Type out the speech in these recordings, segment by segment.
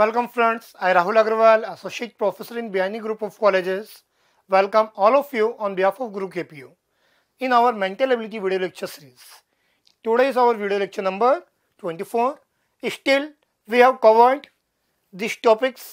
Welcome friends, I Rahul Agrawal, Associate Professor in Biani Group of Colleges. Welcome all of you on behalf of Guru KPU in our Mental Ability video lecture series. Today is our video lecture number 24. Still, we have covered these topics.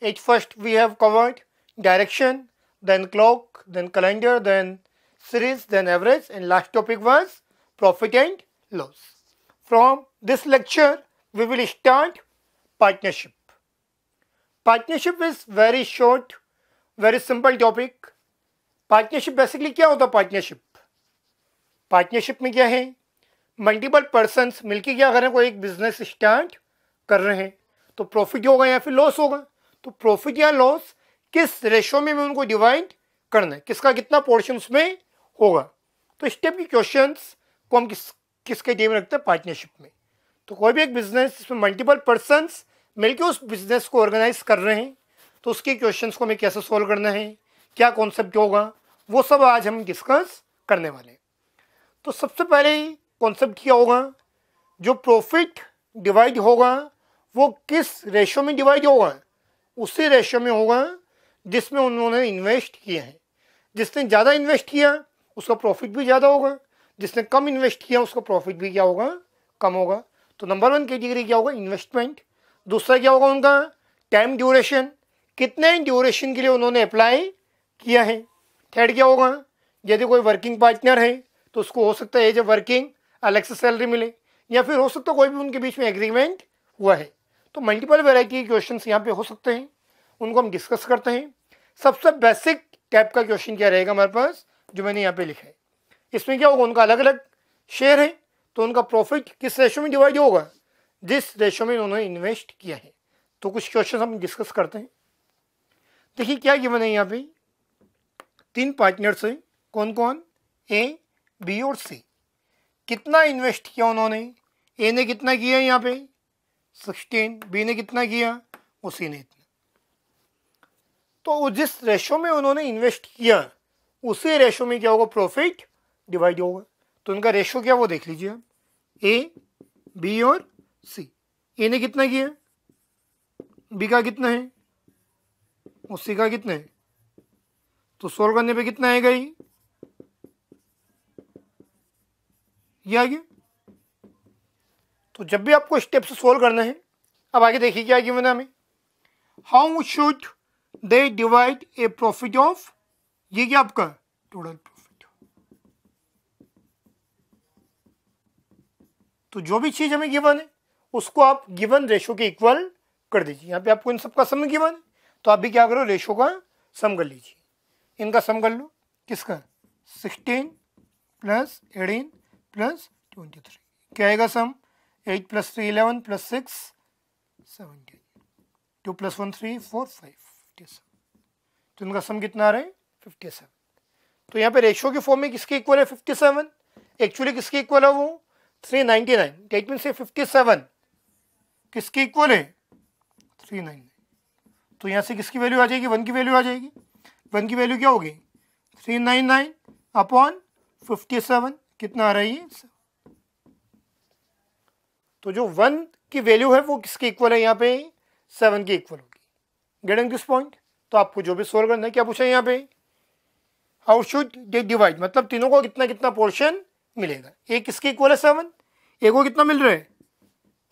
At first, we have covered direction, then clock, then calendar, then series, then average, and last topic was profit and loss. From this lecture, we will start partnership. Partnership is very short, very simple topic. Partnership basically क्या होता है? Partnership में क्या है? Multiple persons मिलके क्या कर रहे हैं, कोई एक बिजनेस स्टार्ट कर रहे हैं, तो प्रॉफिट होगा या फिर लॉस होगा. तो प्रॉफिट या लॉस किस रेशो में उनको डिवाइड करना है, किसका कितना पोर्शन उसमें होगा. तो इस टाइप के क्वेश्चंस को हम किसके टीम में रखते हैं? पार्टनरशिप में. तो कोई भी एक बिजनेस जिसमें मल्टीपल पर्सन्स मिलके उस बिजनेस को ऑर्गेनाइज कर रहे हैं, तो उसके क्वेश्चंस को हमें कैसे सॉल्व करना है, क्या कॉन्सेप्ट होगा, वो सब आज हम डिस्कस करने वाले हैं. तो सबसे पहले कॉन्सेप्ट क्या होगा? जो प्रॉफिट डिवाइड होगा वो किस रेशो में डिवाइड होगा? उसी रेशो में होगा जिसमें उन्होंने इन्वेस्ट किया है. जिसने ज़्यादा इन्वेस्ट किया उसका प्रॉफिट भी ज़्यादा होगा, जिसने कम इन्वेस्ट किया उसका प्रॉफिट भी क्या होगा? कम होगा. तो नंबर 1 कैटेगरी क्या होगा? इन्वेस्टमेंट. दूसरा क्या होगा उनका? टाइम ड्यूरेशन, कितने ड्यूरेशन के लिए उन्होंने अप्लाई किया है. थर्ड क्या होगा? यदि कोई वर्किंग पार्टनर है तो उसको हो सकता है एज ए वर्किंग अलग से सैलरी मिले, या फिर हो सकता है कोई भी उनके बीच में एग्रीमेंट हुआ है. तो मल्टीपल वैरायटी के क्वेश्चन यहाँ पे हो सकते हैं, उनको हम डिस्कस करते हैं. सबसे बेसिक टाइप का क्वेश्चन क्या रहेगा हमारे पास, जो मैंने यहाँ पे लिखा है. इसमें क्या होगा? उनका अलग अलग शेयर है, तो उनका प्रॉफिट किस रेशो में डिवाइड होगा? जिस रेशो में उन्होंने इन्वेस्ट किया है. तो कुछ क्वेश्चन हम डिस्कस करते हैं. देखिए क्या गिवन है यहाँ पे. 3 पार्टनर्स हैं. कौन कौन? ए, बी और सी. कितना इन्वेस्ट किया उन्होंने? ए ने कितना किया यहाँ पे? 16. बी ने कितना किया? उसी ने इतना. तो जिस रेशो में उन्होंने इन्वेस्ट किया उसी रेशो में क्या होगा? प्रॉफिट डिवाइड होगा. तो उनका रेशो क्या वो देख लीजिए आप. ए, बी और सी. ए ने कितना किया? बी का कितना है? और सी का कितना है? तो सोल्व करने पे कितना आएगा? ये आ गया. तो जब भी आपको स्टेप से सोल्व करना है, अब आगे देखिए क्या गिवन है हमें. How should they divide A profit of, ये क्या आपका टोटल प्रॉफिट. तो जो भी चीज हमें गिवन है उसको आप गिवन रेशो के इक्वल कर दीजिए. यहाँ पे आपको इन सबका सम गिवन है, तो आप भी क्या करो? रेशो का सम कर लीजिए. इनका सम कर लो. किसका? 16 प्लस 18 प्लस 23. क्या आएगा सम? 8 प्लस 3 11 प्लस 6 17. 2 प्लस 1 3 4 5 57. तो इनका सम कितना आ रहा है? 57. तो यहाँ पे रेशो के फॉर्म में किसके इक्वल है? 57. एक्चुअली किसके इक्वल है वो? 399. डेट मीन से 57 किसके इक्वल है? 399. तो यहाँ से किसकी वैल्यू आ जाएगी? 1 की वैल्यू आ जाएगी. 1 की वैल्यू क्या होगी? 399 अपॉन 57. कितना आ रहा है ये? तो जो 1 की वैल्यू है वो किसके इक्वल है? यहाँ पे 7 के इक्वल होगी. Getting this point. तो आपको जो भी सोल्व करना है, क्या पूछा है यहाँ पे? हाउ शुड दे डिवाइड, मतलब तीनों को कितना कितना पोर्शन मिलेगा. एक किसके इक्वल है? 7. एक को कितना मिल रहा है?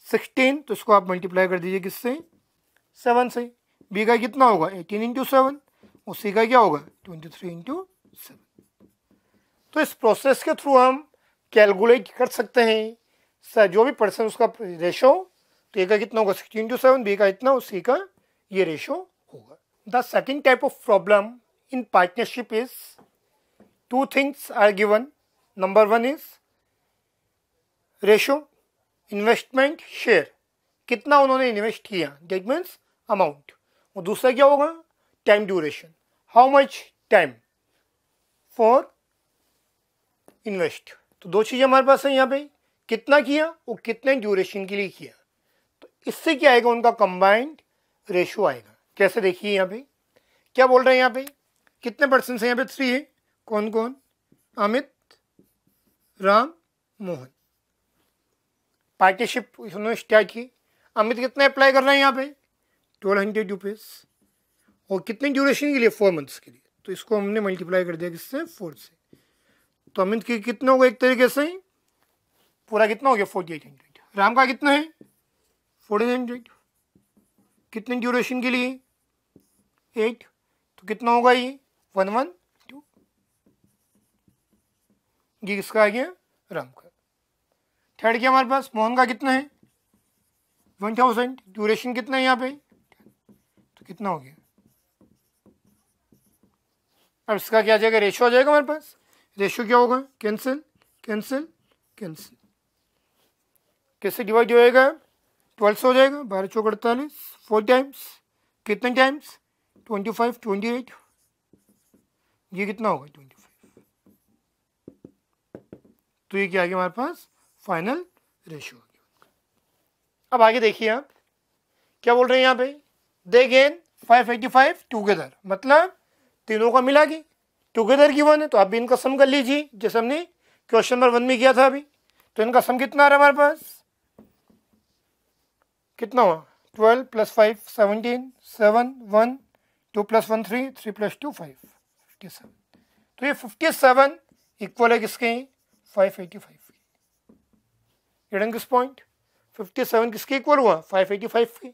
16. तो इसको आप मल्टीप्लाई कर दीजिए किससे? 7 से. बी का कितना होगा? 18 इंटू 7. और सी का क्या होगा? 23 इंटू 7. तो इस प्रोसेस के थ्रू हम कैलकुलेट कर सकते हैं सर जो भी पर्सन उसका रेशो. तो ए का कितना होगा? 16 इंटू 7. बी का इतना और सी का ये रेशो होगा. The second type of problem in partnership is 2 things are given. Number 1 is ratio, investment, share. कितना उन्होंने इन्वेस्ट किया, दैट मीन्स अमाउंट. और दूसरा क्या होगा? Time duration, how much time for invest. तो 2 चीज़ें हमारे पास है यहाँ पे. कितना किया और कितने ड्यूरेशन के लिए किया. तो इससे क्या आएगा? उनका कंबाइंड रेशो आएगा. कैसे? देखिए यहाँ पे क्या बोल रहे हैं. यहाँ पे कितने पर्सन है? यहाँ पे 3 है. कौन कौन? अमित, राम, मोहन. पार्टनरशिप उन्होंने स्टार्ट की. अमित कितना अप्लाई कर रहे हैं यहाँ पे? 1200 रुपीज़, और कितने ड्यूरेशन के लिए? 4 मंथ्स के लिए। तो इसको हमने मल्टीप्लाई कर दिया किससे? 4 से। तो अमित की कितना होगा एक तरीके से? पूरा कितना हो गया? 4800। राम का कितना है? 1400। कितने ड्यूरेशन के लिए? 8। तो कितना होगा ये? 112। ये किसका आ गया? राम का। थर्ड क्या हमारे पास? मोहन का कितना है? 1000। ड्यूरेशन कितना है यहाँ पे? तो कितना हो गया? अब इसका क्या आ जाएगा? रेशो आ जाएगा हमारे पास। रेशो क्या होगा? Cancel cancel cancel. कैसे डिवाइड हो जाएगा? 12 से हो जाएगा। 12 चौक 48। 4 टाइम्स कितने टाइम्स? 25 28। ये कितना होगा? 25। तो ये क्या आ गया हमारे पास? Final ratio. अब आगे देखिए आप क्या बोल रहे हैं यहाँ पे? दे गेन 585 टुगेदर, मतलब तीनों का मिला के टुगेदर गिवन है। तो आप भी इनका सम कर लीजिए जैसे हमने क्वेश्चन नंबर 1 में किया था अभी। तो इनका सम कितना आ रहा है हमारे पास? कितना हुआ? 12 + 5 17, 7 1 2 + 1 3 3 + 2 5 57। तो ये 57 इक्वल है किसके? 585 के। Getting this point? 57 किसके इक्वल हुआ? 585 के।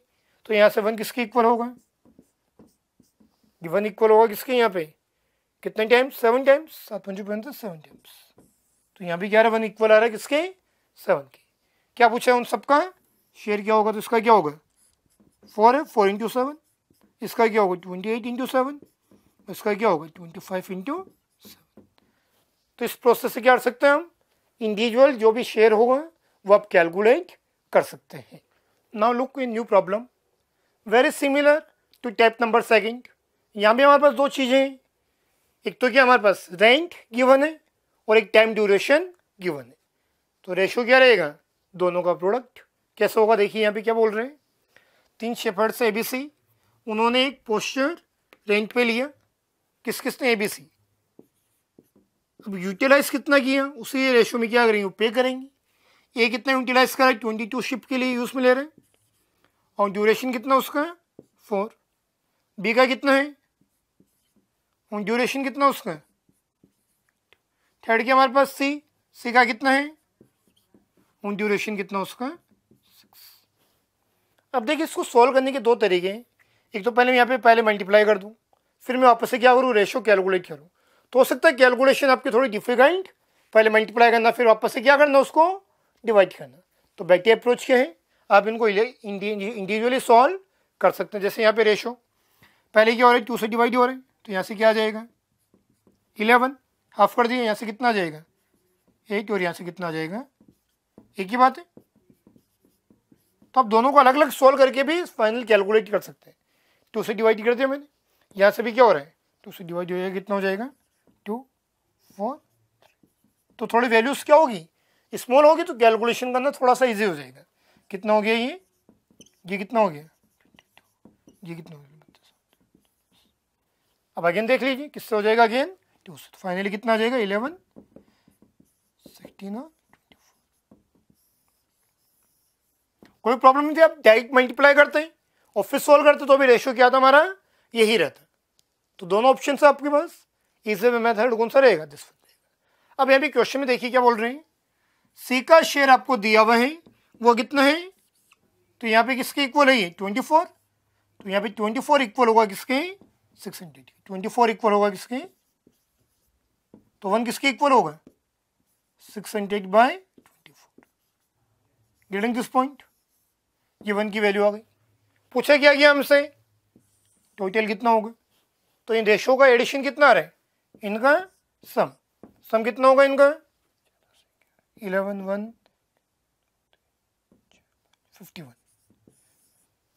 तो यहाँ से 1 किसके इक्वल होगा? 1 इक्वल होगा किसके? यहाँ पे कितने टाइम्स? 7 टाइम्स। 7 × 5 = 7 टाइम्स। तो यहाँ भी क्या आ रहा है? 1 इक्वल आ रहा है किसके? 7 के। क्या पूछा है उन सबका? शेयर क्या होगा? तो इसका क्या होगा? 4 है, 4 × 7। इसका क्या होगा? 28 × 7। इसका क्या होगा? 25 × 7। तो इस प्रोसेस से क्या कर सकते हैं हम? इंडिविजुअल जो भी शेयर होगा वो आप कैलकुलेट कर सकते हैं। Now look in new problem very similar to type number second. यहाँ भी हमारे पास दो चीज़ें हैं। एक तो क्या हमारे पास रेंट गिवन है और एक टाइम ड्यूरेशन गिवन है। तो रेशो क्या रहेगा? दोनों का प्रोडक्ट। कैसे होगा देखिए यहाँ पे क्या बोल रहे हैं। 3 शेफर्ड से ABC, उन्होंने एक पोस्चर रेंट पे लिया। किस किसने? ABC। अब यूटिलाइज कितना किया उसी रेशो में क्या करेंगे? पे करेंगे। ए कितना यूटिलाइज करा? 22 शिप के लिए यूज में ले रहे हैं, और ड्यूरेशन कितना उसका? 4। बी का कितना है? और ड्यूरेशन कितना उसका? थर्ड के हमारे पास सी का कितना है? और ड्यूरेशन कितना उसका? 6। अब देखिए इसको सॉल्व करने के दो तरीके हैं। एक तो पहले मैं यहाँ पे पहले मल्टीप्लाई कर दूं, फिर मैं वापस से क्या करूँ? रेशो कैलकुलेट करूँ। तो हो सकता है कैलकुलेशन आपकी थोड़ी डिफिकल्ट, पहले मल्टीप्लाई करना फिर वापस से क्या करना? उसको डिवाइड करना। तो बेटर अप्रोच क्या है? आप इनको इंडिविजुअली सॉल्व कर सकते हैं। जैसे यहाँ पे रेशो पहले क्या हो रहा है? 2 से डिवाइड हो रहे हैं, तो यहाँ से क्या आ जाएगा? 11। हाफ कर दिए, यहाँ से कितना आ जाएगा? 8, और यहाँ से कितना आ जाएगा? एक ही बात है। तो आप दोनों को अलग अलग सॉल्व करके भी फाइनल कैलकुलेट कर सकते हैं। 2 से डिवाइड कर दिया मैंने, यहाँ से भी क्या हो रहा है? 2 से डिवाइड हो जाएगा, कितना हो जाएगा? 2 4। तो थोड़ी वैल्यूज क्या होगी? स्मॉल होगी, तो कैलकुलेशन करना थोड़ा सा इजी हो जाएगा। कितना हो गया ये कितना हो गया? ये कितना हो गया? अब अगेन देख लीजिए किससे हो जाएगा? अगेन 2 से। तो फाइनली कितना आ जाएगा? 11 16 और 24। कोई प्रॉब्लम नहीं थी। आप डायरेक्ट मल्टीप्लाई करते हैं और फिर सोल्व करते तो भी रेशियो क्या था हमारा? यही रहता। तो दोनों ऑप्शन है आपके पास। इजी मेथड कौन सा रहेगा? दिस। अब यहाँ भी क्वेश्चन में देखिए क्या बोल रहे हैं। सी का शेयर आपको दिया हुआ है, वो कितना है? तो यहाँ पे किसके इक्वल है? ये 24। तो यहाँ पे 24 इक्वल होगा किसके? 600। 24 इक्वल होगा किसके? तो 1 किसके इक्वल होगा? 600/24। Getting this point? ये 1 की वैल्यू आ गई। पूछा क्या गया हमसे? टोटल कितना होगा? तो इन रेशो का एडिशन कितना आ रहा है? इनका सम कितना होगा इनका? 11 1 51।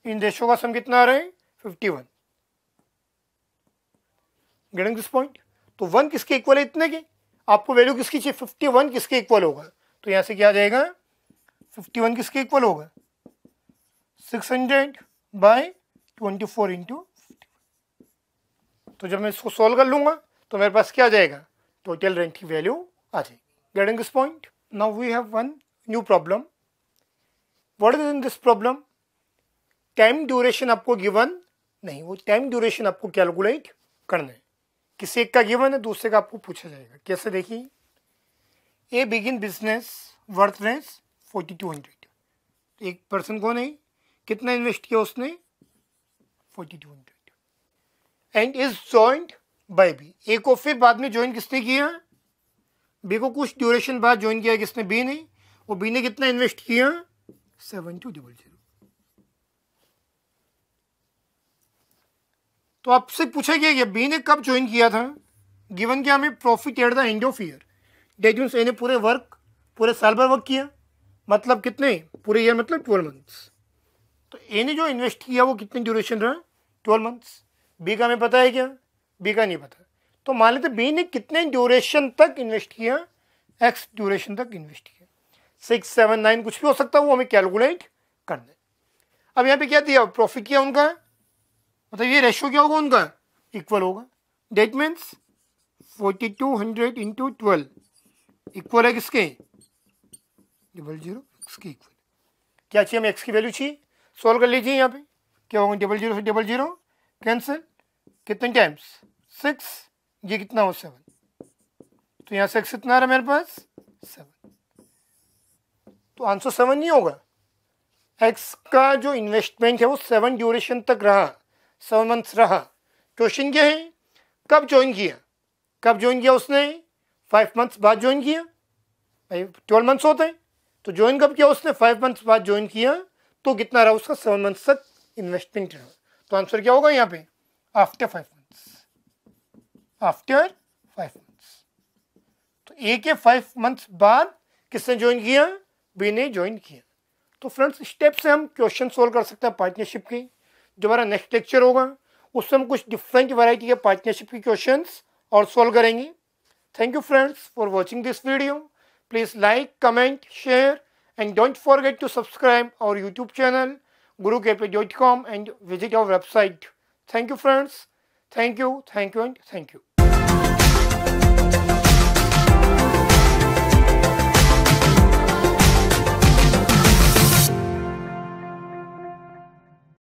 इन रेशो का सम कितना आ रहा है? 51। Getting this point? तो 1 किसके इक्वल है? इतने के। आपको वैल्यू किसकी चाहिए? 51 किसके इक्वल होगा? तो यहां से क्या आ जाएगा? 51 किसके इक्वल होगा? 600/24 × 51। तो जब मैं इसको सॉल्व कर लूंगा तो मेरे पास क्या आ जाएगा? टोटल रेंट की वैल्यू आ जाएगी। Getting this point? Now we have one new problem. What is in this problem? Time duration आपको गिवन नहीं, वो टाइम ड्यूरेशन आपको कैलकुलेट करना है। किसी एक का गिवन है, दूसरे का आपको पूछा जाएगा। कैसे देखिए, ए बिगिन बिजनेस वर्थ रेस 4200। एक पर्सन कौन है, कितना इन्वेस्ट किया उसने, 4200, and is joined by B. A को फिर बाद में ज्वाइन किसने किया, बी को कुछ ड्यूरेशन बाद ज्वाइन किया किसने, बी ने। और बी ने कितना इन्वेस्ट किया, 7200। तो आपसे पूछा गया कि बी ने कब ज्वाइन किया था, गिवन क्या हमें, profit at the end of year. That means A ने पूरे साल भर वर्क किया, मतलब कितने, पूरे ईयर मतलब 12 मंथ्स। तो ए ने जो इन्वेस्ट किया वो कितनी ड्यूरेशन रहा, 12 मंथ्स। बी का हमें पता है क्या, बी का नहीं पता। तो मान लेते बी ने कितने ड्यूरेशन तक इन्वेस्ट किया, एक्स ड्यूरेशन तक इन्वेस्ट किया, 6, 7, 9 कुछ भी हो सकता है, वो हमें कैलकुलेट करना है। अब यहाँ पे क्या दिया, प्रॉफिट क्या उनका, मतलब ये रेशियो क्या होगा उनका, इक्वल होगा। दैट मीन्स 4200 इंटू 12 इक्वल है किसके, 00 एक्स के इक्वल। क्या चाहिए हमें, एक्स की वैल्यू चाहिए, सोल्व कर लीजिए। यहाँ पे क्या होगा, 00 से 00 कैंसिल, कितने टाइम्स 6, ये कितना हो 7, तो यहाँ से एक्स कितना आ रहा है मेरे पास 7। तो आंसर 7 नहीं होगा, एक्स का जो इन्वेस्टमेंट है वो 7 ड्यूरेशन तक रहा, 7 मंथ्स रहा। क्वेश्चन क्या है, कब ज्वाइन किया, कब ज्वाइन किया उसने, 5 मंथ्स बाद ज्वाइन किया, भाई 12 मंथ्स होते हैं, तो ज्वाइन कब किया उसने, 5 मंथ्स बाद ज्वाइन किया, तो कितना रहा उसका, 7 मंथ्स तक इन्वेस्टमेंट रहा। तो आंसर क्या होगा यहाँ पे, आफ्टर 5 मंथ्स, आफ्टर 5 मंथ्स। तो ए के 5 मंथ्स बाद किसने ज्वाइन किया, बी ने ज्वाइन किया। तो फ्रेंड्स स्टेप से हम क्वेश्चन सोल्व कर सकते हैं पार्टनरशिप के। जो हमारा नेक्स्ट लेक्चर होगा उसमें हम कुछ डिफरेंट वैरायटी के पार्टनरशिप के क्वेश्चंस और सोल्व करेंगे। Thank you friends for watching this video. Please like, comment, share, and don't forget to subscribe our YouTube channel gurukepe.com and visit our website. Thank you friends. Thank you, and thank you.